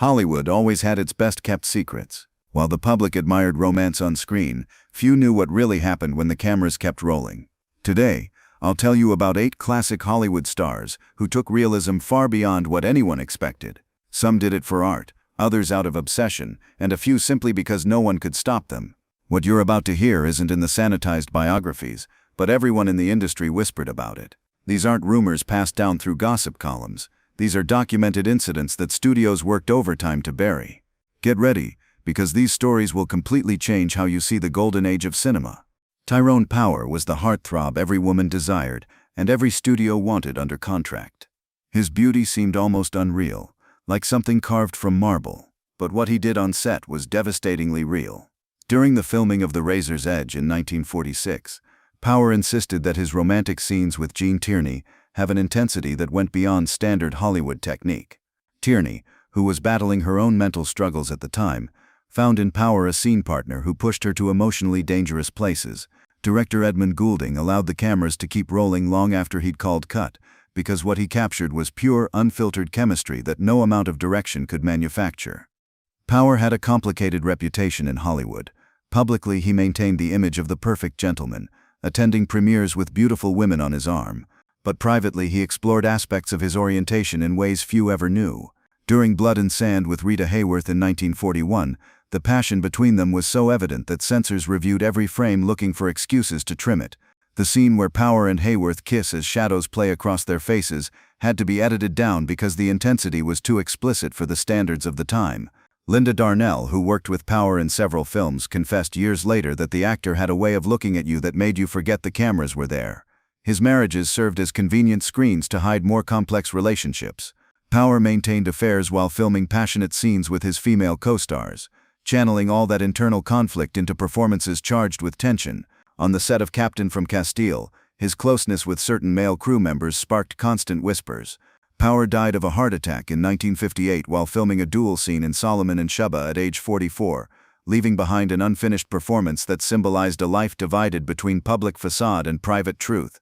Hollywood always had its best-kept secrets. While the public admired romance on screen, few knew what really happened when the cameras kept rolling. Today, I'll tell you about 8 classic Hollywood stars who took realism far beyond what anyone expected. Some did it for art, others out of obsession, and a few simply because no one could stop them. What you're about to hear isn't in the sanitized biographies, but everyone in the industry whispered about it. These aren't rumors passed down through gossip columns. These are documented incidents that studios worked overtime to bury. Get ready, because these stories will completely change how you see the golden age of cinema. Tyrone Power was the heartthrob every woman desired, and every studio wanted under contract. His beauty seemed almost unreal, like something carved from marble, but what he did on set was devastatingly real. During the filming of The Razor's Edge in 1946, Power insisted that his romantic scenes with Gene Tierney have an intensity that went beyond standard Hollywood technique. Tierney, who was battling her own mental struggles at the time, found in Power a scene partner who pushed her to emotionally dangerous places. Director Edmund Goulding allowed the cameras to keep rolling long after he'd called cut, because what he captured was pure, unfiltered chemistry that no amount of direction could manufacture. Power had a complicated reputation in Hollywood. Publicly, he maintained the image of the perfect gentleman, attending premieres with beautiful women on his arm. But privately, he explored aspects of his orientation in ways few ever knew. During Blood and Sand with Rita Hayworth in 1941, the passion between them was so evident that censors reviewed every frame looking for excuses to trim it. The scene where Power and Hayworth kiss as shadows play across their faces had to be edited down because the intensity was too explicit for the standards of the time. Linda Darnell, who worked with Power in several films, confessed years later that the actor had a way of looking at you that made you forget the cameras were there. His marriages served as convenient screens to hide more complex relationships. Power maintained affairs while filming passionate scenes with his female co-stars, channeling all that internal conflict into performances charged with tension. On the set of Captain from Castile, his closeness with certain male crew members sparked constant whispers. Power died of a heart attack in 1958 while filming a duel scene in Solomon and Shubba at age 44, leaving behind an unfinished performance that symbolized a life divided between public facade and private truth.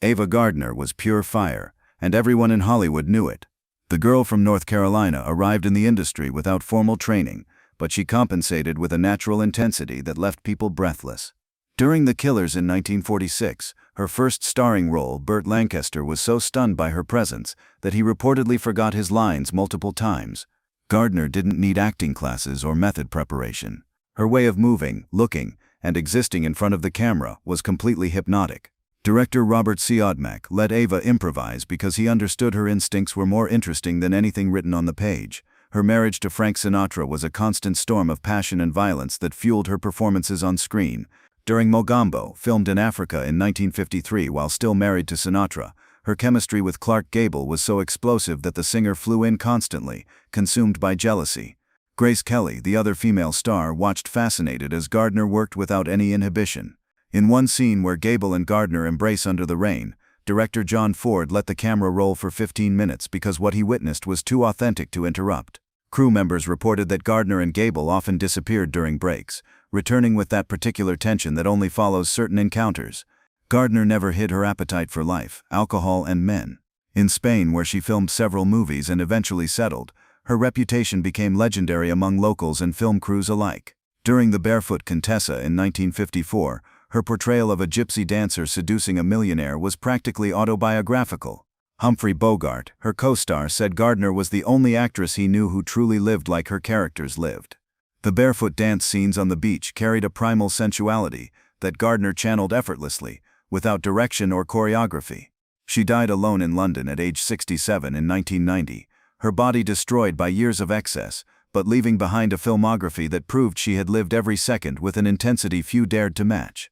Ava Gardner was pure fire, and everyone in Hollywood knew it. The girl from North Carolina arrived in the industry without formal training, but she compensated with a natural intensity that left people breathless. During The Killers in 1946, her first starring role, Burt Lancaster was so stunned by her presence that he reportedly forgot his lines multiple times. Gardner didn't need acting classes or method preparation. Her way of moving, looking, and existing in front of the camera was completely hypnotic. Director Robert C. Odmack let Ava improvise because he understood her instincts were more interesting than anything written on the page. Her marriage to Frank Sinatra was a constant storm of passion and violence that fueled her performances on screen. During Mogambo, filmed in Africa in 1953 while still married to Sinatra, her chemistry with Clark Gable was so explosive that the singer flew in constantly, consumed by jealousy. Grace Kelly, the other female star, watched fascinated as Gardner worked without any inhibition. In one scene where Gable and Gardner embrace under the rain, director John Ford let the camera roll for 15 minutes because what he witnessed was too authentic to interrupt. Crew members reported that Gardner and Gable often disappeared during breaks, returning with that particular tension that only follows certain encounters. Gardner never hid her appetite for life, alcohol, and men. In Spain, where she filmed several movies and eventually settled, her reputation became legendary among locals and film crews alike. During The Barefoot Contessa in 1954, her portrayal of a gypsy dancer seducing a millionaire was practically autobiographical. Humphrey Bogart, her co-star, said Gardner was the only actress he knew who truly lived like her characters lived. The barefoot dance scenes on the beach carried a primal sensuality that Gardner channeled effortlessly, without direction or choreography. She died alone in London at age 67 in 1990, her body destroyed by years of excess, but leaving behind a filmography that proved she had lived every second with an intensity few dared to match.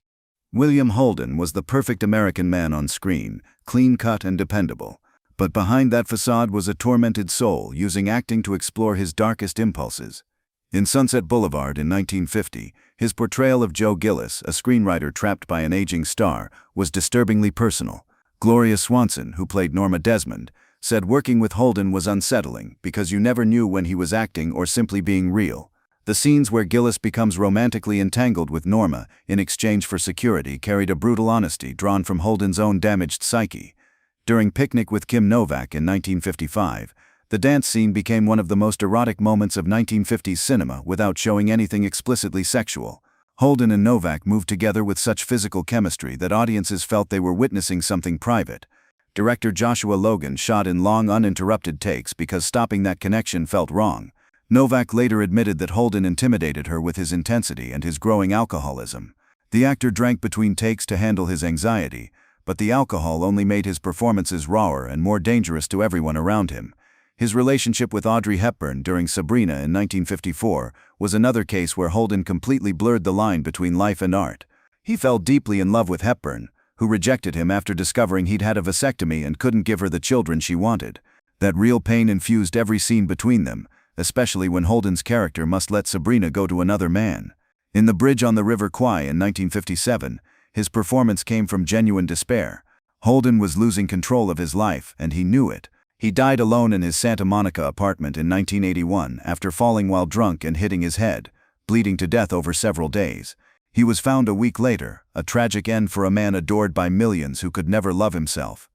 William Holden was the perfect American man on screen, clean-cut and dependable. But behind that facade was a tormented soul using acting to explore his darkest impulses. In Sunset Boulevard in 1950, his portrayal of Joe Gillis, a screenwriter trapped by an aging star, was disturbingly personal. Gloria Swanson, who played Norma Desmond, said working with Holden was unsettling because you never knew when he was acting or simply being real. The scenes where Gillis becomes romantically entangled with Norma in exchange for security carried a brutal honesty drawn from Holden's own damaged psyche. During Picnic with Kim Novak in 1955, The dance scene became one of the most erotic moments of 1950s cinema without showing anything explicitly sexual. Holden and Novak moved together with such physical chemistry that audiences felt they were witnessing something private. Director Joshua Logan shot in long uninterrupted takes because stopping that connection felt wrong. Novak later admitted that Holden intimidated her with his intensity and his growing alcoholism. The actor drank between takes to handle his anxiety, but the alcohol only made his performances rawer and more dangerous to everyone around him. His relationship with Audrey Hepburn during Sabrina in 1954 was another case where Holden completely blurred the line between life and art. He fell deeply in love with Hepburn, who rejected him after discovering he'd had a vasectomy and couldn't give her the children she wanted. That real pain infused every scene between them, especially when Holden's character must let Sabrina go to another man. In The Bridge on the River Kwai in 1957, his performance came from genuine despair. Holden was losing control of his life, and he knew it. He died alone in his Santa Monica apartment in 1981 after falling while drunk and hitting his head, bleeding to death over several days. He was found a week later, a tragic end for a man adored by millions who could never love himself.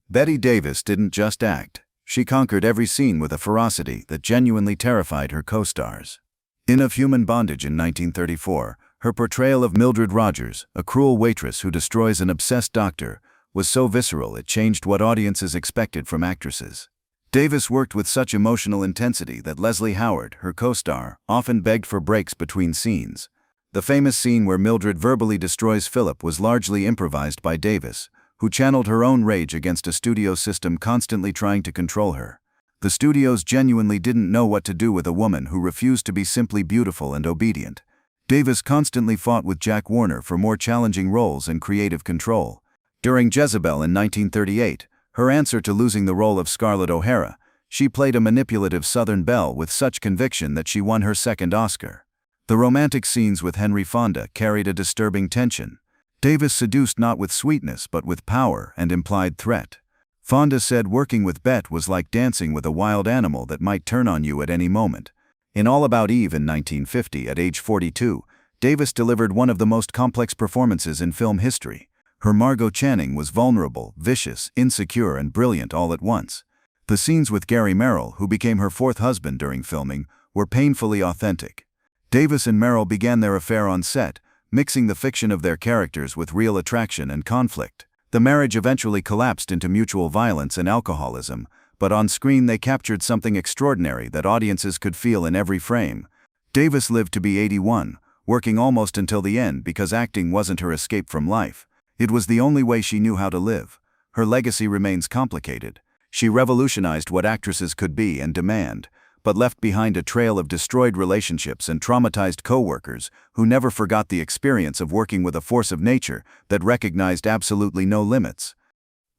Bette Davis didn't just act. She conquered every scene with a ferocity that genuinely terrified her co-stars. In Of Human Bondage in 1934, her portrayal of Mildred Rogers, a cruel waitress who destroys an obsessed doctor, was so visceral it changed what audiences expected from actresses. Davis worked with such emotional intensity that Leslie Howard, her co-star, often begged for breaks between scenes. The famous scene where Mildred verbally destroys Philip was largely improvised by Davis, who channeled her own rage against a studio system constantly trying to control her. The studios genuinely didn't know what to do with a woman who refused to be simply beautiful and obedient. Davis constantly fought with Jack Warner for more challenging roles and creative control. During Jezebel in 1938, her answer to losing the role of Scarlett O'Hara, she played a manipulative Southern belle with such conviction that she won her second Oscar. The romantic scenes with Henry Fonda carried a disturbing tension. Davis seduced not with sweetness but with power and implied threat. Fonda said working with Bette was like dancing with a wild animal that might turn on you at any moment. In All About Eve in 1950, at age 42, Davis delivered one of the most complex performances in film history. Her Margot Channing was vulnerable, vicious, insecure, and brilliant all at once. The scenes with Gary Merrill, who became her fourth husband during filming, were painfully authentic. Davis and Merrill began their affair on set, mixing the fiction of their characters with real attraction and conflict. The marriage eventually collapsed into mutual violence and alcoholism, but on screen they captured something extraordinary that audiences could feel in every frame. Davis lived to be 81, working almost until the end because acting wasn't her escape from life. It was the only way she knew how to live. Her legacy remains complicated. She revolutionized what actresses could be and demand, but left behind a trail of destroyed relationships and traumatized co-workers who never forgot the experience of working with a force of nature that recognized absolutely no limits.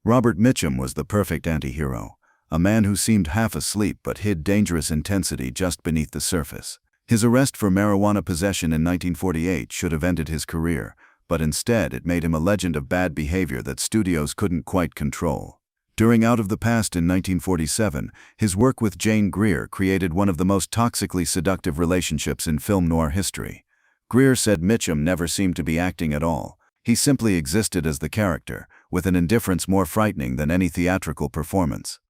Robert Mitchum was the perfect anti-hero, a man who seemed half asleep but hid dangerous intensity just beneath the surface. His arrest for marijuana possession in 1948 should have ended his career, but instead it made him a legend of bad behavior that studios couldn't quite control. During Out of the Past in 1947, his work with Jane Greer created one of the most toxically seductive relationships in film noir history. Greer said Mitchum never seemed to be acting at all. He simply existed as the character, with an indifference more frightening than any theatrical performance.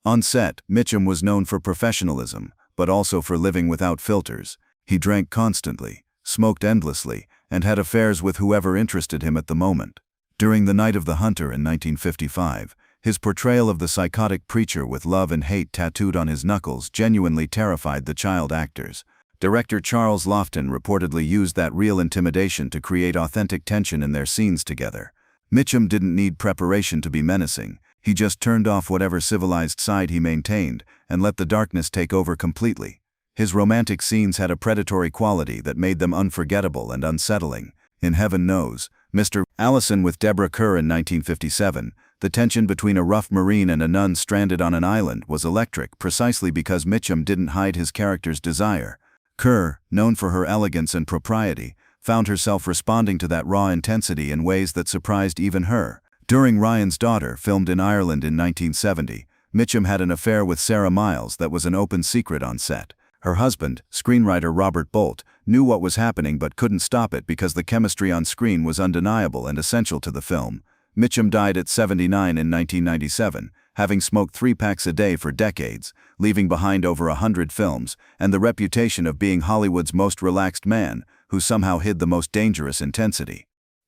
On set, Mitchum was known for professionalism, but also for living without filters. He drank constantly, smoked endlessly, and had affairs with whoever interested him at the moment. During The Night of the Hunter in 1955, his portrayal of the psychotic preacher with love and hate tattooed on his knuckles genuinely terrified the child actors. Director Charles Lofton reportedly used that real intimidation to create authentic tension in their scenes together. Mitchum didn't need preparation to be menacing. He just turned off whatever civilized side he maintained and let the darkness take over completely. His romantic scenes had a predatory quality that made them unforgettable and unsettling. In Heaven Knows, Mr. Allison with Deborah Kerr in 1957, the tension between a rough Marine and a nun stranded on an island was electric precisely because Mitchum didn't hide his character's desire. Kerr, known for her elegance and propriety, found herself responding to that raw intensity in ways that surprised even her. During Ryan's Daughter, filmed in Ireland in 1970, Mitchum had an affair with Sarah Miles that was an open secret on set. Her husband, screenwriter Robert Bolt, knew what was happening but couldn't stop it because the chemistry on screen was undeniable and essential to the film. Mitchum died at 79 in 1997, having smoked 3 packs a day for decades, leaving behind over 100 films, and the reputation of being Hollywood's most relaxed man, who somehow hid the most dangerous intensity.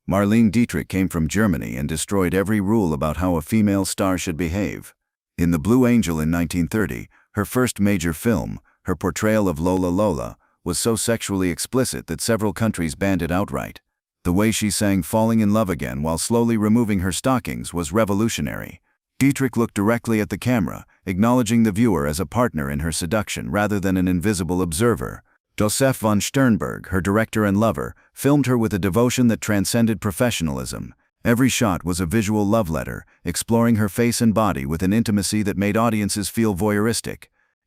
Marlene Dietrich came from Germany and destroyed every rule about how a female star should behave. In The Blue Angel in 1930, her first major film, her portrayal of Lola Lola was so sexually explicit that several countries banned it outright. The way she sang "Falling in Love Again" while slowly removing her stockings was revolutionary. Dietrich looked directly at the camera, acknowledging the viewer as a partner in her seduction rather than an invisible observer. Josef von Sternberg, her director and lover, filmed her with a devotion that transcended professionalism. Every shot was a visual love letter, exploring her face and body with an intimacy that made audiences feel voyeuristic.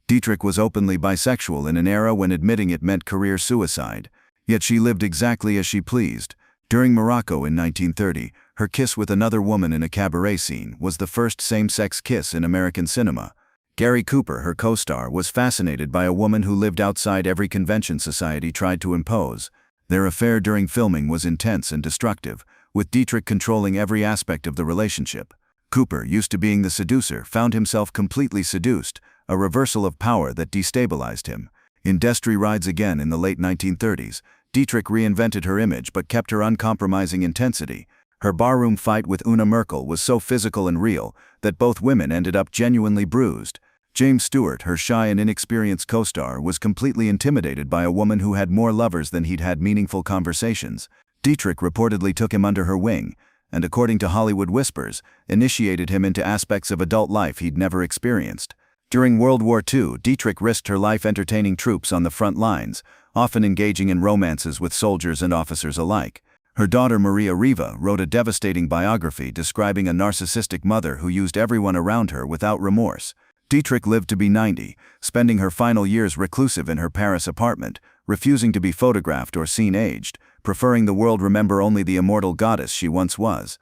Dietrich was openly bisexual in an era when admitting it meant career suicide. Yet she lived exactly as she pleased. During Morocco in 1930, her kiss with another woman in a cabaret scene was the first same-sex kiss in American cinema. Gary Cooper, her co-star, was fascinated by a woman who lived outside every convention society tried to impose. Their affair during filming was intense and destructive, with Dietrich controlling every aspect of the relationship. Cooper, used to being the seducer, found himself completely seduced, a reversal of power that destabilized him. In Destry Rides Again in the late 1930s, Dietrich reinvented her image but kept her uncompromising intensity. Her barroom fight with Una Merkel was so physical and real that both women ended up genuinely bruised. James Stewart, her shy and inexperienced co-star, was completely intimidated by a woman who had more lovers than he'd had meaningful conversations. Dietrich reportedly took him under her wing, and according to Hollywood Whispers, initiated him into aspects of adult life he'd never experienced. During World War II, Dietrich risked her life entertaining troops on the front lines, often engaging in romances with soldiers and officers alike. Her daughter Maria Riva wrote a devastating biography describing a narcissistic mother who used everyone around her without remorse. Dietrich lived to be 90, spending her final years reclusive in her Paris apartment, refusing to be photographed or seen aged, preferring the world remember only the immortal goddess she once was.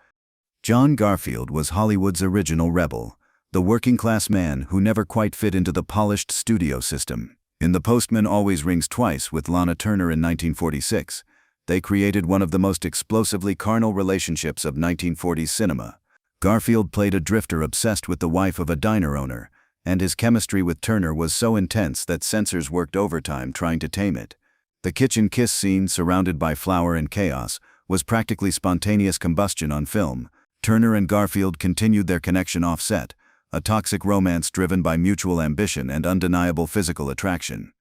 John Garfield was Hollywood's original rebel, the working-class man who never quite fit into the polished studio system. In The Postman Always Rings Twice with Lana Turner in 1946, they created one of the most explosively carnal relationships of 1940s cinema. Garfield played a drifter obsessed with the wife of a diner owner, and his chemistry with Turner was so intense that censors worked overtime trying to tame it. The kitchen kiss scene, surrounded by flour and chaos, was practically spontaneous combustion on film. Turner and Garfield continued their connection off-set, a toxic romance driven by mutual ambition and undeniable physical attraction.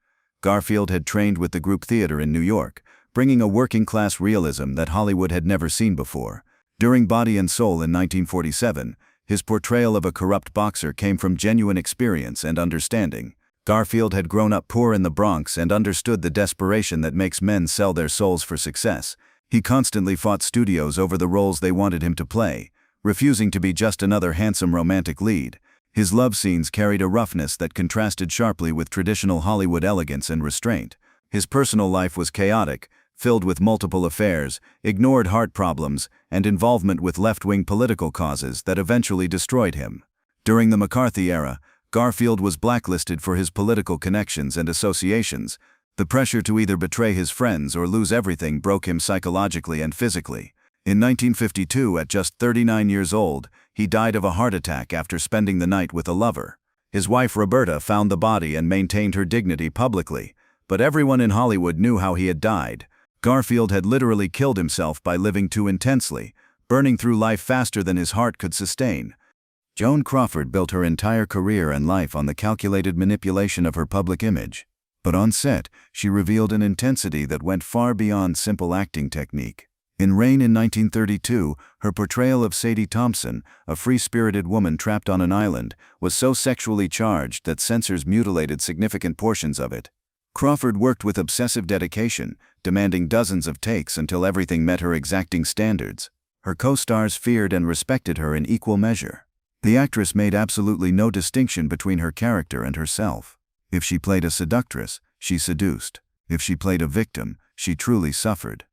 Garfield had trained with the Group Theater in New York, bringing a working-class realism that Hollywood had never seen before. During Body and Soul in 1947, his portrayal of a corrupt boxer came from genuine experience and understanding. Garfield had grown up poor in the Bronx and understood the desperation that makes men sell their souls for success. He constantly fought studios over the roles they wanted him to play, refusing to be just another handsome romantic lead. His love scenes carried a roughness that contrasted sharply with traditional Hollywood elegance and restraint. His personal life was chaotic, filled with multiple affairs, ignored heart problems, and involvement with left-wing political causes that eventually destroyed him. During the McCarthy era, Garfield was blacklisted for his political connections and associations. The pressure to either betray his friends or lose everything broke him psychologically and physically. In 1952, at just 39 years old, he died of a heart attack after spending the night with a lover. His wife Roberta found the body and maintained her dignity publicly, but everyone in Hollywood knew how he had died. Garfield had literally killed himself by living too intensely, burning through life faster than his heart could sustain. Joan Crawford built her entire career and life on the calculated manipulation of her public image. But on set, she revealed an intensity that went far beyond simple acting technique. In Rain in 1932, her portrayal of Sadie Thompson, a free-spirited woman trapped on an island, was so sexually charged that censors mutilated significant portions of it. Crawford worked with obsessive dedication, demanding dozens of takes until everything met her exacting standards. Her co-stars feared and respected her in equal measure. The actress made absolutely no distinction between her character and herself. If she played a seductress, she seduced. If she played a victim, she truly suffered.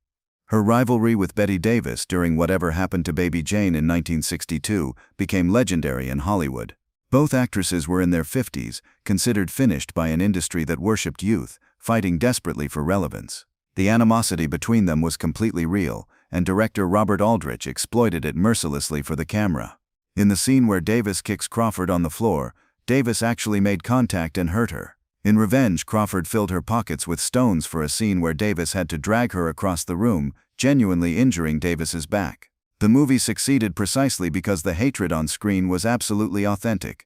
Her rivalry with Bette Davis during Whatever Happened to Baby Jane in 1962 became legendary in Hollywood. Both actresses were in their 50s, considered finished by an industry that worshipped youth, fighting desperately for relevance. The animosity between them was completely real, and director Robert Aldrich exploited it mercilessly for the camera. In the scene where Davis kicks Crawford on the floor, Davis actually made contact and hurt her. In revenge, Crawford filled her pockets with stones for a scene where Davis had to drag her across the room, genuinely injuring Davis's back. The movie succeeded precisely because the hatred on screen was absolutely authentic.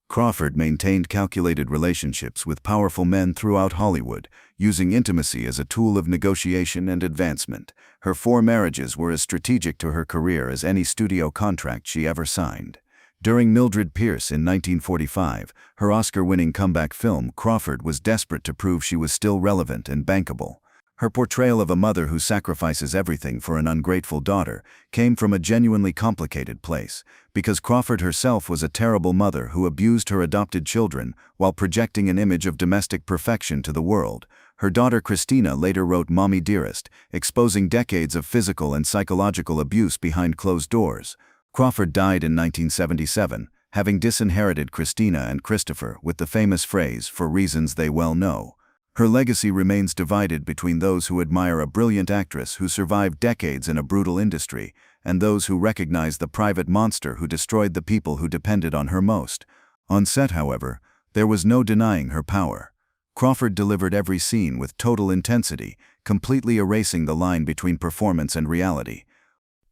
Crawford maintained calculated relationships with powerful men throughout Hollywood, using intimacy as a tool of negotiation and advancement. Her 4 marriages were as strategic to her career as any studio contract she ever signed. During Mildred Pierce in 1945, her Oscar-winning comeback film, Crawford was desperate to prove she was still relevant and bankable. Her portrayal of a mother who sacrifices everything for an ungrateful daughter came from a genuinely complicated place, because Crawford herself was a terrible mother who abused her adopted children while projecting an image of domestic perfection to the world. Her daughter Christina later wrote Mommy Dearest, exposing decades of physical and psychological abuse behind closed doors. Crawford died in 1977, having disinherited Christina and Christopher with the famous phrase, "for reasons they well know." Her legacy remains divided between those who admire a brilliant actress who survived decades in a brutal industry, and those who recognize the private monster who destroyed the people who depended on her most. On set, however, there was no denying her power. Crawford delivered every scene with total intensity, completely erasing the line between performance and reality.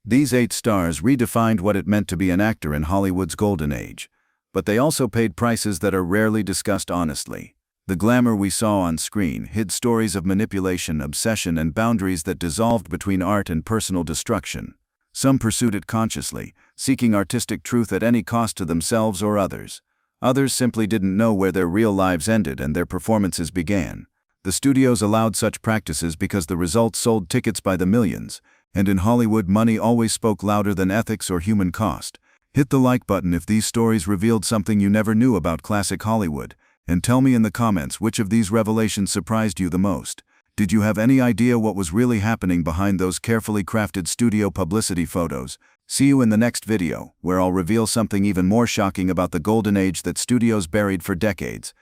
These 8 stars redefined what it meant to be an actor in Hollywood's golden age. But they also paid prices that are rarely discussed honestly. The glamour we saw on screen hid stories of manipulation, obsession, and boundaries that dissolved between art and personal destruction. Some pursued it consciously, seeking artistic truth at any cost to themselves or others. Others simply didn't know where their real lives ended and their performances began. The studios allowed such practices because the results sold tickets by the millions. And in Hollywood, money always spoke louder than ethics or human cost. Hit the like button if these stories revealed something you never knew about classic Hollywood, and tell me in the comments which of these revelations surprised you the most. Did you have any idea what was really happening behind those carefully crafted studio publicity photos? See you in the next video, where I'll reveal something even more shocking about the golden age that studios buried for decades.